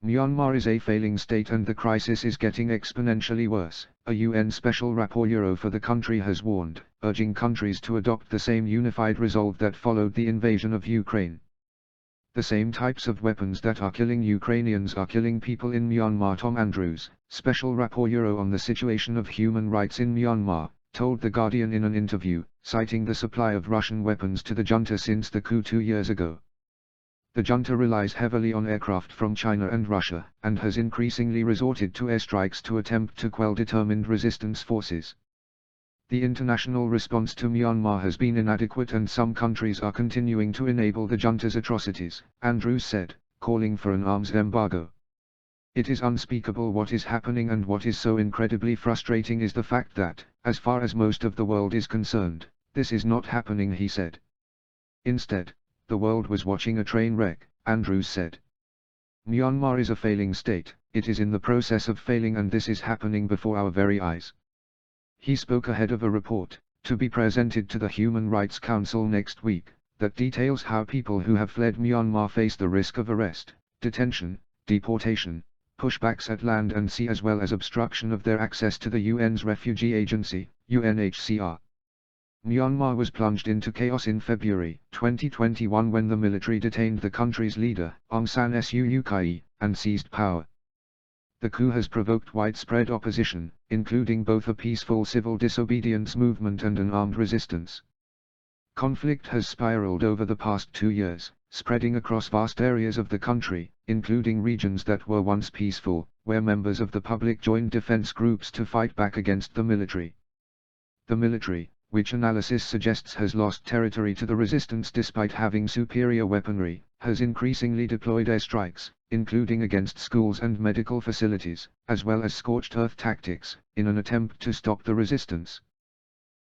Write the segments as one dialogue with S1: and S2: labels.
S1: Myanmar is a failing state and the crisis is getting exponentially worse, a UN Special Rapporteur for the country has warned, urging countries to adopt the same unified resolve that followed the invasion of Ukraine. The same types of weapons that are killing Ukrainians are killing people in Myanmar. Tom Andrews, Special Rapporteur on the situation of human rights in Myanmar, told The Guardian in an interview, citing the supply of Russian weapons to the junta since the coup 2 years ago. The junta relies heavily on aircraft from China and Russia, and has increasingly resorted to airstrikes to attempt to quell determined resistance forces. The international response to Myanmar has been inadequate and some countries are continuing to enable the junta's atrocities, Andrews said, calling for an arms embargo. It is unspeakable what is happening, and what is so incredibly frustrating is the fact that, as far as most of the world is concerned, this is not happening, he said. Instead, the world was watching a train wreck, Andrews said. Myanmar is a failing state, it is in the process of failing, and this is happening before our very eyes. He spoke ahead of a report, to be presented to the Human Rights Council next week, that details how people who have fled Myanmar face the risk of arrest, detention, deportation, pushbacks at land and sea, as well as obstruction of their access to the UN's refugee agency, UNHCR. Myanmar was plunged into chaos in February 2021 when the military detained the country's leader, Aung San Suu Kyi, and seized power. The coup has provoked widespread opposition, including both a peaceful civil disobedience movement and an armed resistance. Conflict has spiraled over the past 2 years, spreading across vast areas of the country, including regions that were once peaceful, where members of the public joined defense groups to fight back against the military. The military, which analysis suggests has lost territory to the resistance despite having superior weaponry, has increasingly deployed airstrikes, including against schools and medical facilities, as well as scorched earth tactics, in an attempt to stop the resistance.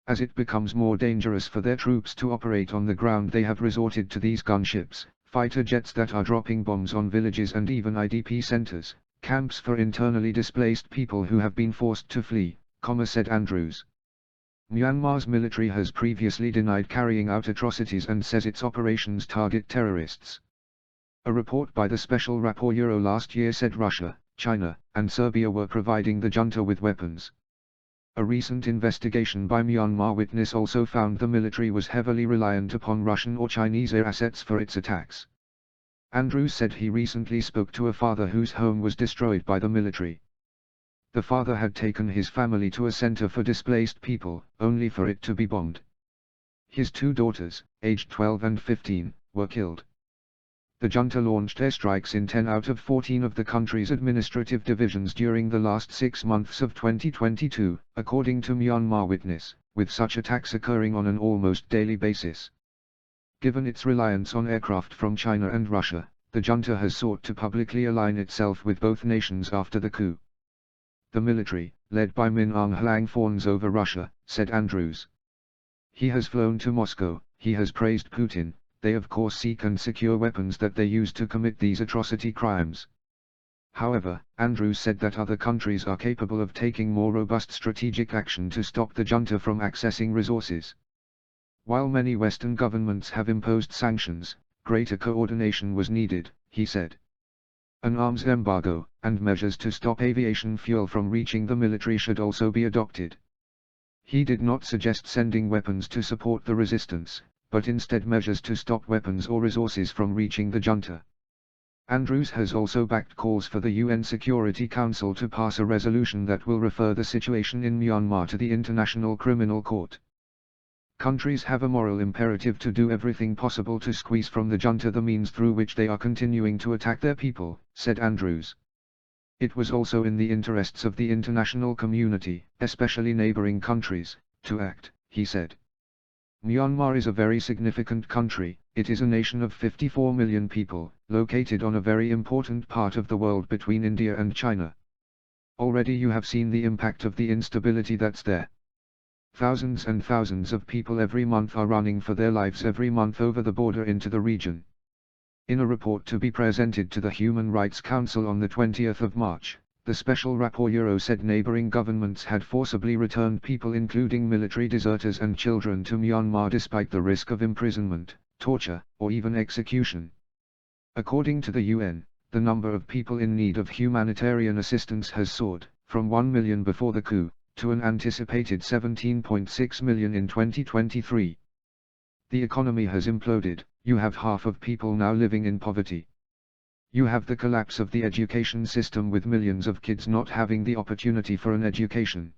S1: As it becomes more dangerous for their troops to operate on the ground, they have resorted to these gunships, fighter jets that are dropping bombs on villages and even IDP centers, camps for internally displaced people who have been forced to flee, said Andrews. Myanmar's military has previously denied carrying out atrocities and says its operations target terrorists. A report by the Special Rapporteur last year said Russia, China, and Serbia were providing the junta with weapons. A recent investigation by Myanmar Witness also found the military was heavily reliant upon Russian or Chinese air assets for its attacks. Andrews said he recently spoke to a father whose home was destroyed by the military. The father had taken his family to a center for displaced people, only for it to be bombed. His 2 daughters, aged 12 and 15, were killed. The junta launched airstrikes in 10 out of 14 of the country's administrative divisions during the last 6 months of 2022, according to Myanmar Witness, with such attacks occurring on an almost daily basis. Given its reliance on aircraft from China and Russia, the junta has sought to publicly align itself with both nations after the coup. The military, led by Min Aung Hlaing, fawns over Russia, said Andrews. He has flown to Moscow, he has praised Putin. They of course seek and secure weapons that they use to commit these atrocity crimes. However, Andrews said that other countries are capable of taking more robust strategic action to stop the junta from accessing resources. While many Western governments have imposed sanctions, greater coordination was needed, he said. An arms embargo, and measures to stop aviation fuel from reaching the military should also be adopted. He did not suggest sending weapons to support the resistance, but instead measures to stop weapons or resources from reaching the junta. Andrews has also backed calls for the UN Security Council to pass a resolution that will refer the situation in Myanmar to the International Criminal Court. Countries have a moral imperative to do everything possible to squeeze from the junta the means through which they are continuing to attack their people, said Andrews. It was also in the interests of the international community, especially neighboring countries, to act, he said. Myanmar is a very significant country, it is a nation of 54 million people, located on a very important part of the world between India and China. Already you have seen the impact of the instability that's there. Thousands and thousands of people every month are running for their lives every month over the border into the region. In a report to be presented to the Human Rights Council on the 20th of March, the Special Rapporteur said neighboring governments had forcibly returned people including military deserters and children to Myanmar despite the risk of imprisonment, torture, or even execution. According to the UN, the number of people in need of humanitarian assistance has soared, from 1 million before the coup, to an anticipated 17.6 million in 2023. The economy has imploded, you have half of people now living in poverty. You have the collapse of the education system with millions of kids not having the opportunity for an education.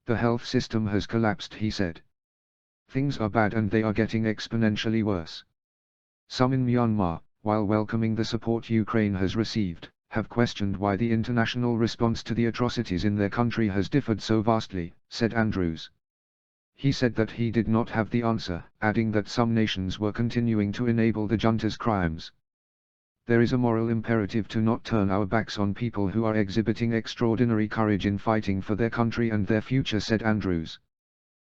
S1: The health system has collapsed, he said. Things are bad and they are getting exponentially worse. Some in Myanmar, while welcoming the support Ukraine has received, have questioned why the international response to the atrocities in their country has differed so vastly, said Andrews. He said that he did not have the answer, adding that some nations were continuing to enable the junta's crimes. There is a moral imperative to not turn our backs on people who are exhibiting extraordinary courage in fighting for their country and their future, said Andrews.